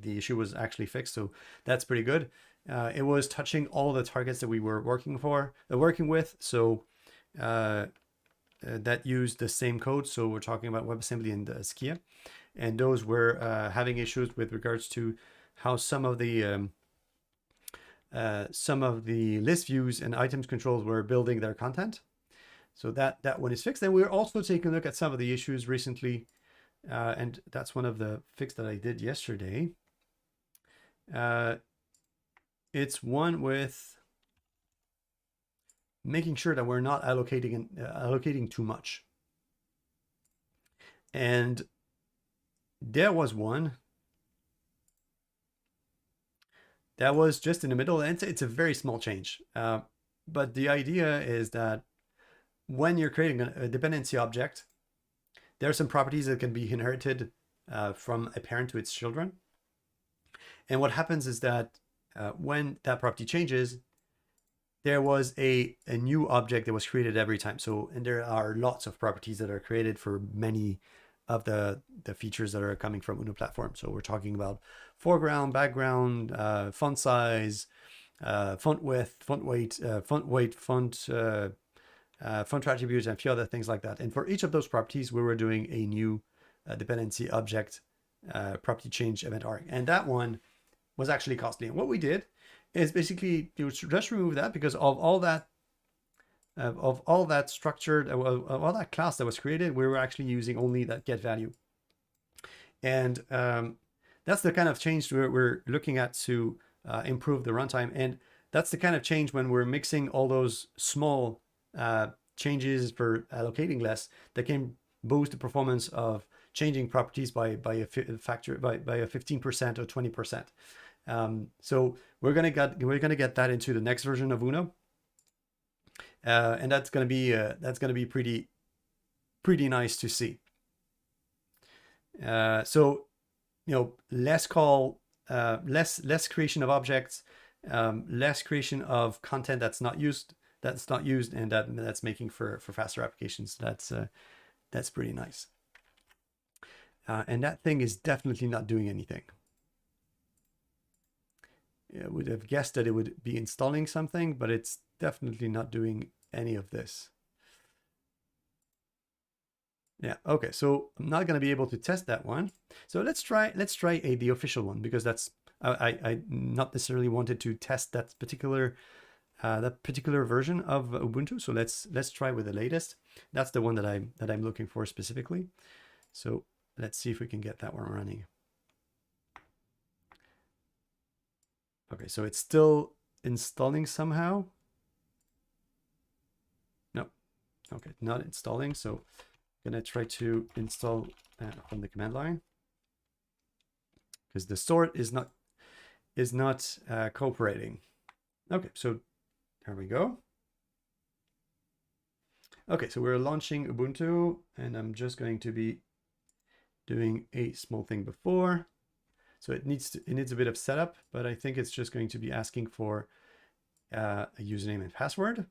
[SPEAKER 1] issue was actually fixed, so that's pretty good. It was touching all the targets that we were working with. So that used the same code. So we're talking about WebAssembly and Skia, and those were having issues with regards to how some of the list views and items controls were building their content. So that one is fixed. And we're also taking a look at some of the issues recently, and that's one of the fix that I did yesterday. It's one with making sure that we're not allocating too much. And there was one that was just in the middle, and it's a very small change. But the idea is that when you're creating a dependency object, there are some properties that can be inherited from a parent to its children. And what happens is that when that property changes, there was a new object that was created every time. So, and there are lots of properties that are created for many of the features that are coming from UNO platform. So we're talking about foreground, background, font size, font width, font weight, font attributes, and a few other things like that. And for each of those properties, we were doing a new dependency object property change event arc. And that one was actually costly. And what we did is basically you just remove that, because of all that structured, all that class that was created, we were actually using only that get value. And that's the kind of change we're looking at to improve the runtime. And that's the kind of change when we're mixing all those small changes for allocating less that can boost the performance of changing properties by a factor by a 15% or 20%. So we're gonna get that into the next version of Uno, and that's gonna be pretty nice to see. So less creation of objects, less creation of content that's not used, and that's making for faster applications. That's pretty nice. And that thing is definitely not doing anything. I would have guessed that it would be installing something, but it's definitely not doing any of this. Yeah, okay, so I'm not going to be able to test that one. So let's try the official one, because that's I not necessarily wanted to test that particular version of Ubuntu. So let's try with the latest. That's the one that I'm looking for specifically. So let's see if we can get that one running. Okay, so it's still installing somehow. No, okay, not installing. So I'm gonna try to install from the command line, because the sort is not cooperating. Okay, so there we go. Okay, so we're launching Ubuntu, and I'm just going to be doing a small thing before. So it needs a bit of setup, but I think it's just going to be asking for a username and password.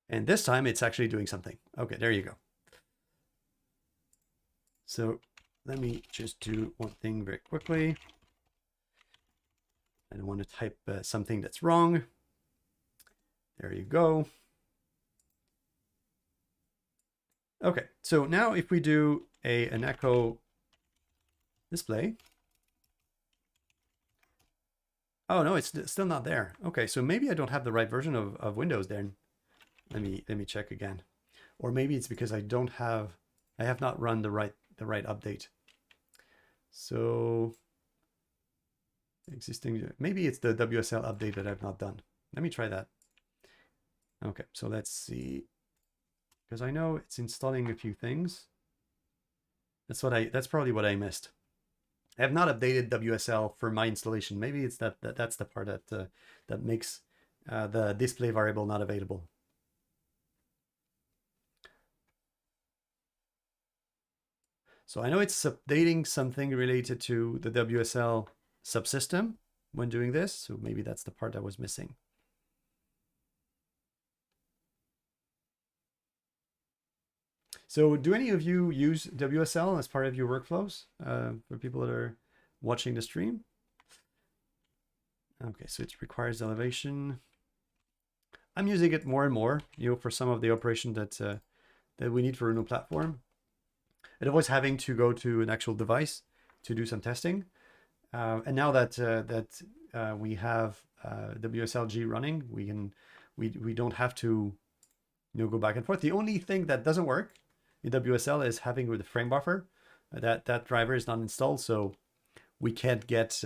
[SPEAKER 1] And this time it's actually doing something. Okay, there you go. So let me just do one thing very quickly. I don't want to type something that's wrong. There you go. Okay, so now if we do an echo display. Oh no, it's still not there. Okay, so maybe I don't have the right version of Windows then. Let me check again. Or maybe it's because I have not run the right update. So existing, maybe it's the WSL update that I've not done. Let me try that. Okay, so let's see. Because I know it's installing a few things. That's probably what I missed. I have not updated WSL for my installation. Maybe it's that's the part that makes the display variable not available. So I know it's updating something related to the WSL subsystem when doing this. So maybe that's the part I was missing. So do any of you use WSL as part of your workflows for people that are watching the stream? Okay, so it requires elevation. I'm using it more and more, for some of the operation that we need for Uno platform. And always having to go to an actual device to do some testing. And now that we have WSLG running, we don't have to go back and forth. The only thing that doesn't work in WSL is having with the frame buffer. That driver is not installed, so we can't get.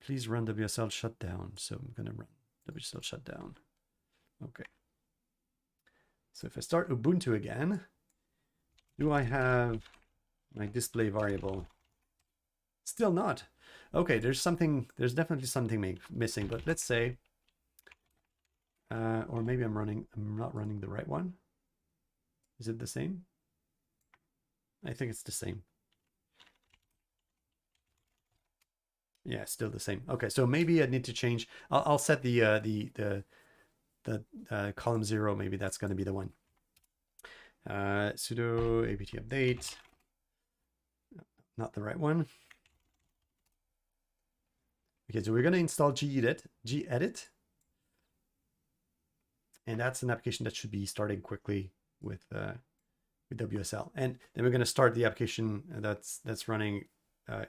[SPEAKER 1] Please run WSL shutdown. So I'm gonna run WSL shutdown. Okay. So if I start Ubuntu again, do I have my display variable? Still not. Okay, there's definitely something missing, but let's say, or maybe I'm not running the right one. Is it the same? I think it's the same. Yeah, still the same. Okay, so maybe I need to change. I'll set the column 0. Maybe that's going to be the one. Sudo apt update. Not the right one. Okay, so we're going to install gedit. And that's an application that should be starting quickly with WSL. And then we're going to start the application that's running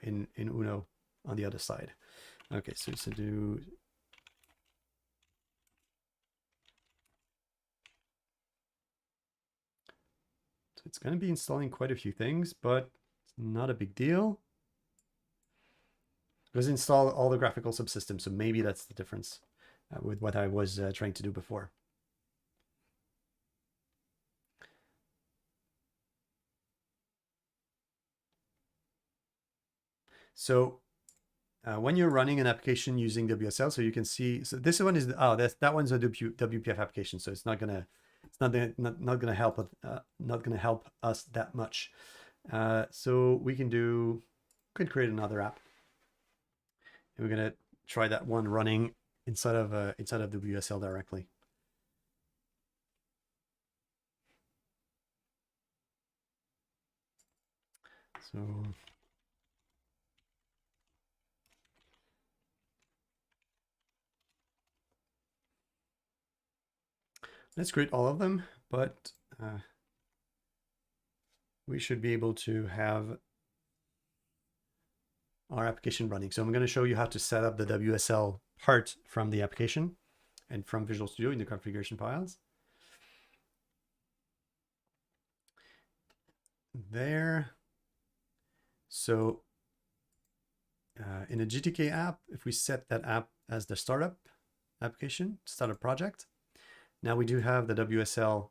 [SPEAKER 1] in Uno on the other side. Okay, so sudo. So it's going to be installing quite a few things, but it's not a big deal. Because install all the graphical subsystems. So maybe that's the difference with what I was trying to do before. So when you're running an application using WSL, so you can see, so this one is, that one's a WPF application. So it's not gonna help, not gonna help us that much. So we could create another app. And we're gonna try that one running inside of WSL directly. So let's create all of them, but we should be able to have our application running. So I'm going to show you how to set up the WSL part from the application and from Visual Studio in the configuration files. There. So in a GTK app, if we set that app as the startup application, startup project, now we do have the WSL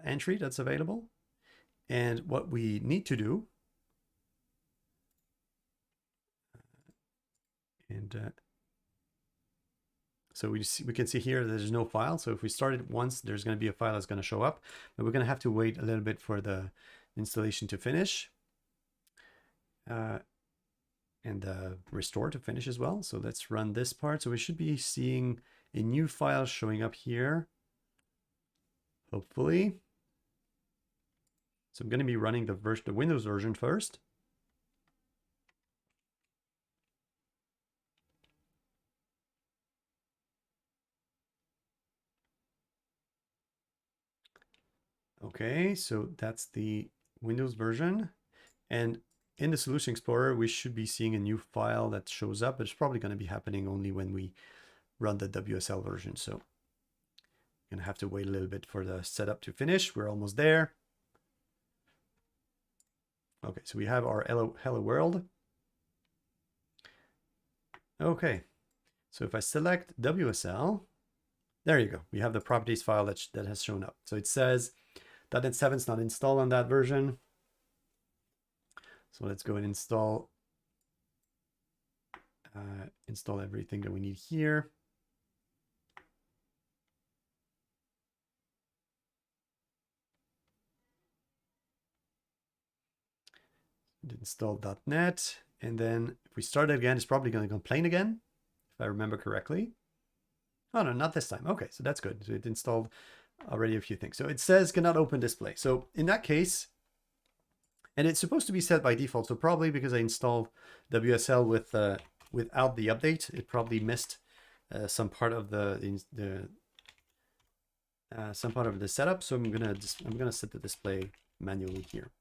[SPEAKER 1] entry that's available. And what we need to do, so we can see here there's no file. So if we start it once, there's going to be a file that's going to show up, but we're going to have to wait a little bit for the installation to finish and restore to finish as well. So let's run this part. So we should be seeing a new file showing up here, hopefully. So I'm going to be running the Windows version first. Okay, so that's the Windows version. And in the Solution Explorer, we should be seeing a new file that shows up, but it's probably going to be happening only when we run the WSL version. So I'm going to have to wait a little bit for the setup to finish. We're almost there. Okay, so we have our hello world. Okay, so if I select WSL, there you go. We have the properties file that has shown up. So it says .NET 7 is not installed on that version. So let's go and install everything that we need here. Install .NET, and then if we start it again, it's probably going to complain again, if I remember correctly. Oh no, not this time. Okay, so that's good. So it installed already a few things. So it says cannot open display. So in that case, and it's supposed to be set by default. So probably because I installed WSL without the update, it probably missed some part of the setup. So I'm gonna set the display manually here.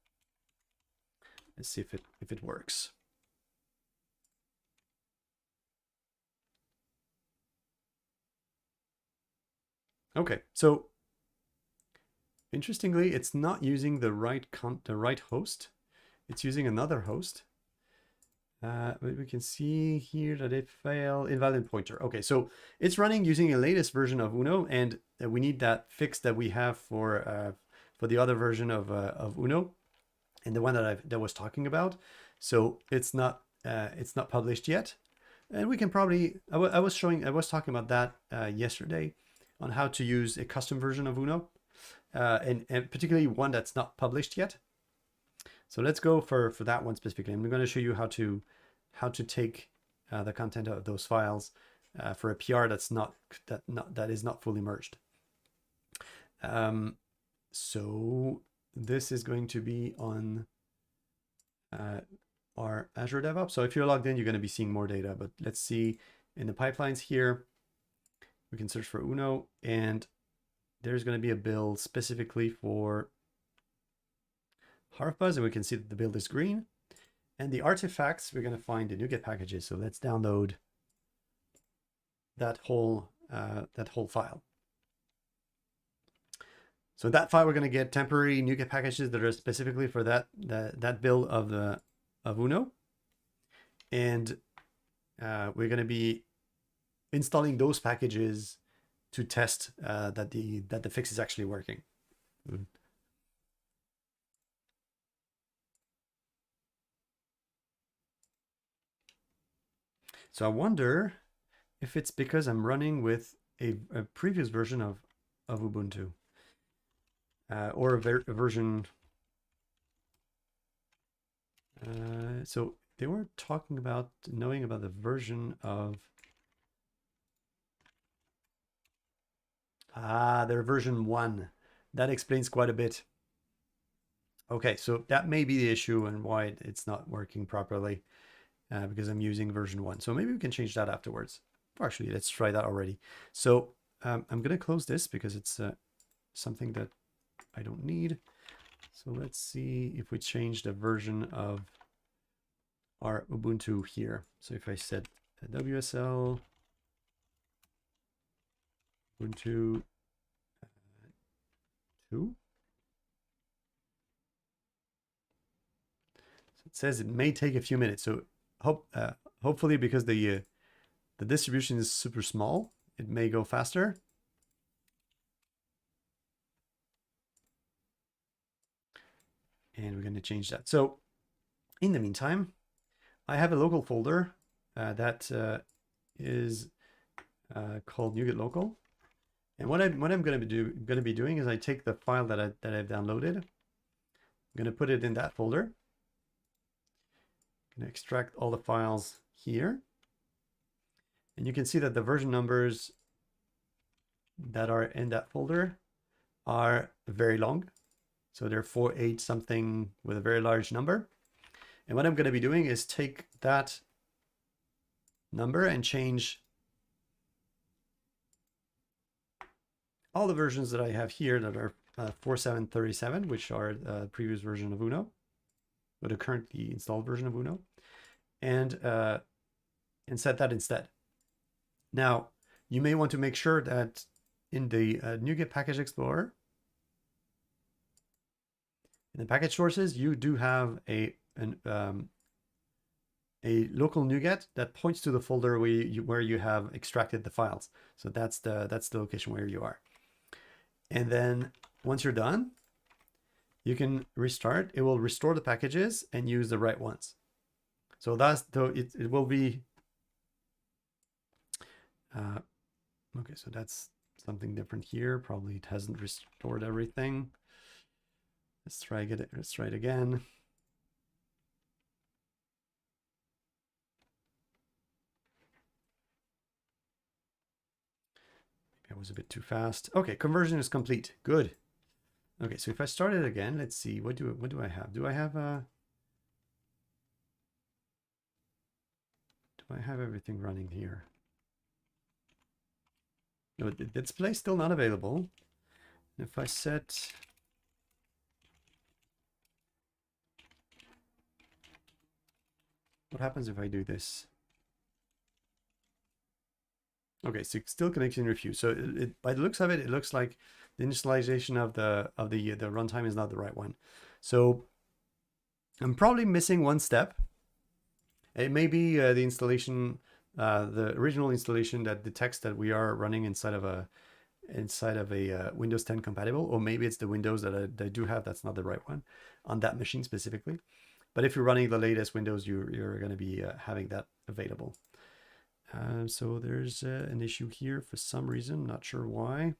[SPEAKER 1] Let's see if it works. Okay, so interestingly, it's not using the right host. It's using another host. But we can see here that it failed, invalid pointer. Okay, so it's running using the latest version of Uno, and we need that fix that we have for the other version of Uno, and the one that was talking about. So it's not published yet, and we can probably. I was talking about that yesterday on how to use a custom version of Uno, and particularly one that's not published yet. So let's go for that one specifically. I'm going to show you how to take the content of those files for a PR that is not fully merged. So this is going to be on our Azure DevOps. So if you're logged in, you're going to be seeing more data. But let's see in the pipelines here. We can search for Uno, and there's going to be a build specifically for Harfbuzz, and we can see that the build is green. And the artifacts, we're going to find the NuGet packages. So let's download that whole file. So that file, we're going to get temporary NuGet packages that are specifically for that build of Uno. And we're going to be installing those packages to test that the fix is actually working. So I wonder if it's because I'm running with a previous version of Ubuntu or a version. So they were talking about knowing about the version of their version 1. That explains quite a bit. Okay, so that may be the issue and why it's not working properly because I'm using version 1. So maybe we can change that afterwards. Actually, let's try that already. So I'm going to close this because it's something that I don't need. So let's see if we change the version of our Ubuntu here. So if I set WSL Ubuntu 2. So it says it may take a few minutes. So hopefully because the distribution is super small, it may go faster. And we're going to change that. So in the meantime, I have a local folder that is called NuGet Local. And what I'm going to be doing is I take the file that I've downloaded. I'm going to put it in that folder. I'm going to extract all the files here. And you can see that the version numbers that are in that folder are very long. So they're 48 something with a very large number. And what I'm going to be doing is take that number and change all the versions that I have here that are 4737, which are the previous version of Uno, or the currently installed version of Uno, and set that instead. Now, you may want to make sure that in the NuGet Package Explorer, in the package sources, you do have a local NuGet that points to the folder where you have extracted the files. So that's the location where you are. And then once you're done, you can restart. It will restore the packages and use the right ones. So it will be okay. So that's something different here. Probably it hasn't restored everything. Let's try it again. Maybe I was a bit too fast. Okay, conversion is complete. Good. Okay, so if I start it again, let's see. What do I have? Do I have everything running here? No, the display is still not available. If I set what happens if I do this? Okay, so still connection refused. So by the looks of it, it looks like the initialization of the runtime is not the right one. So I'm probably missing one step. It may be the installation, the original installation that detects that we are running inside of a Windows 10 compatible, or maybe it's the Windows that I do have that's not the right one on that machine specifically. But if you're running the latest Windows, you're going to be having that available. So there's an issue here for some reason, not sure why.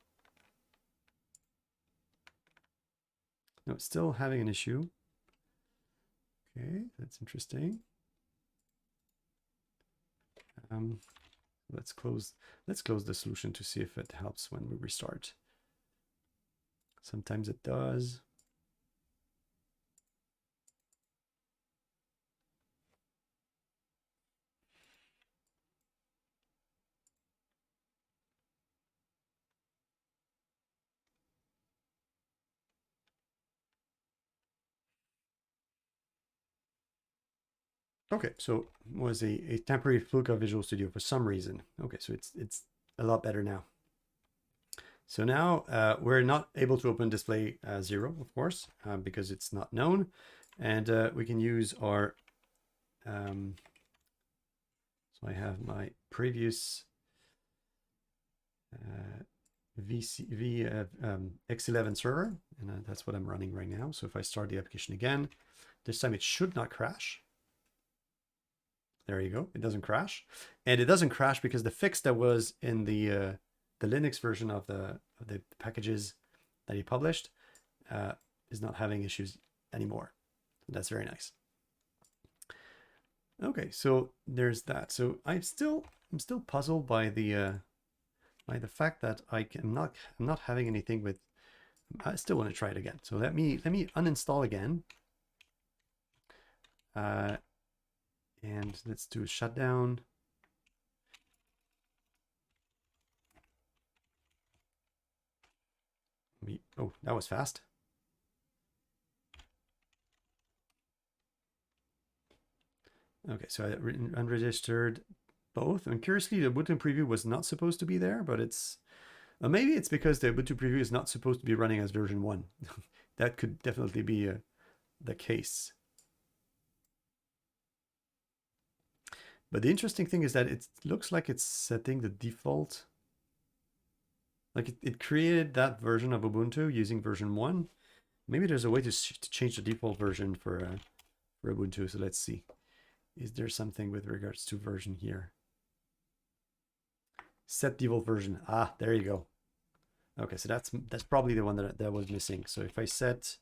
[SPEAKER 1] No, it's still having an issue. Okay, that's interesting. Let's close the solution to see if it helps when we restart. Sometimes it does. Okay, so it was a temporary fluke of Visual Studio for some reason. Okay, so it's a lot better now. So now we're not able to open display 0, of course, because it's not known. And we can use our, so So I have my previous X11 server, and that's what I'm running right now. So if I start the application again, this time it should not crash. There you go. It doesn't crash, and it doesn't crash because the fix that was in the Linux version of the packages that he published is not having issues anymore. That's very nice. Okay, so there's that. So I'm still puzzled by the fact that I'm not having anything with. I still want to try it again. So let me uninstall again. And let's do a shutdown. Oh, that was fast. Okay, so I unregistered both. And curiously, the Ubuntu preview was not supposed to be there, but it's maybe it's because the Ubuntu preview is not supposed to be running as version 1. That could definitely be the case. But the interesting thing is that it looks like it's setting the default. Like it created that version of Ubuntu using version 1. Maybe there's a way to change the default version for Ubuntu. So let's see. Is there something with regards to version here? Set default version. Ah, there you go. Okay, so that's probably the one that was missing. So if I set.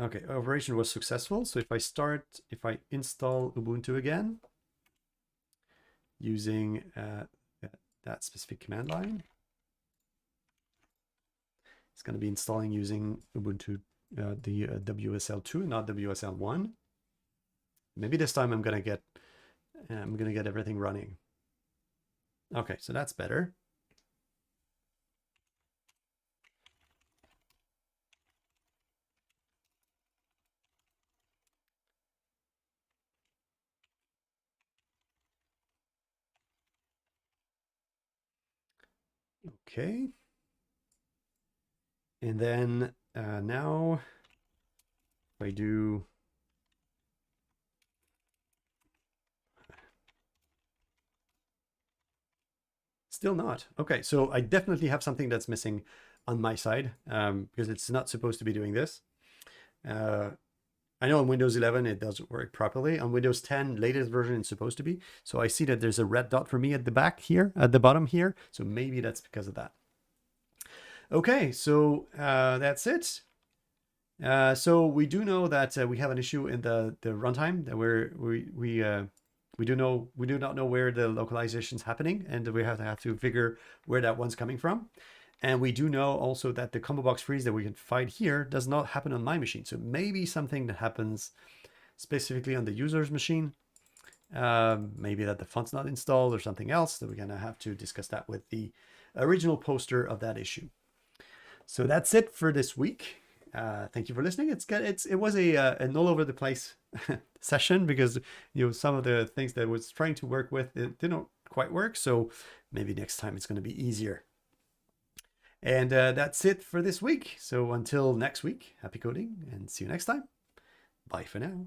[SPEAKER 1] Okay, operation was successful. So if I install Ubuntu again using that specific command line, it's going to be installing using Ubuntu, the WSL2, not WSL1. Maybe this time I'm going to get everything running. Okay, so that's better. Okay. And then now if I do still not. Okay, so I definitely have something that's missing on my side because it's not supposed to be doing this. I know on Windows 11 it doesn't work properly. On Windows 10 latest version it's supposed to be. So I see that there's a red dot for me at the back here, at the bottom here. So maybe that's because of that. Okay, so that's it. So we do know that we have an issue in the runtime that we do not know where the localization is happening, and we have to figure where that one's coming from. And we do know also that the ComboBox freeze that we can find here does not happen on my machine. So maybe something that happens specifically on the user's machine. Maybe that the font's not installed or something else. That we're gonna have to discuss that with the original poster of that issue. So that's it for this week. Thank you for listening. It was an all over the place session because some of the things that I was trying to work with it didn't quite work. So maybe next time it's going to be easier. And that's it for this week. So until next week, happy coding and see you next time. Bye for now.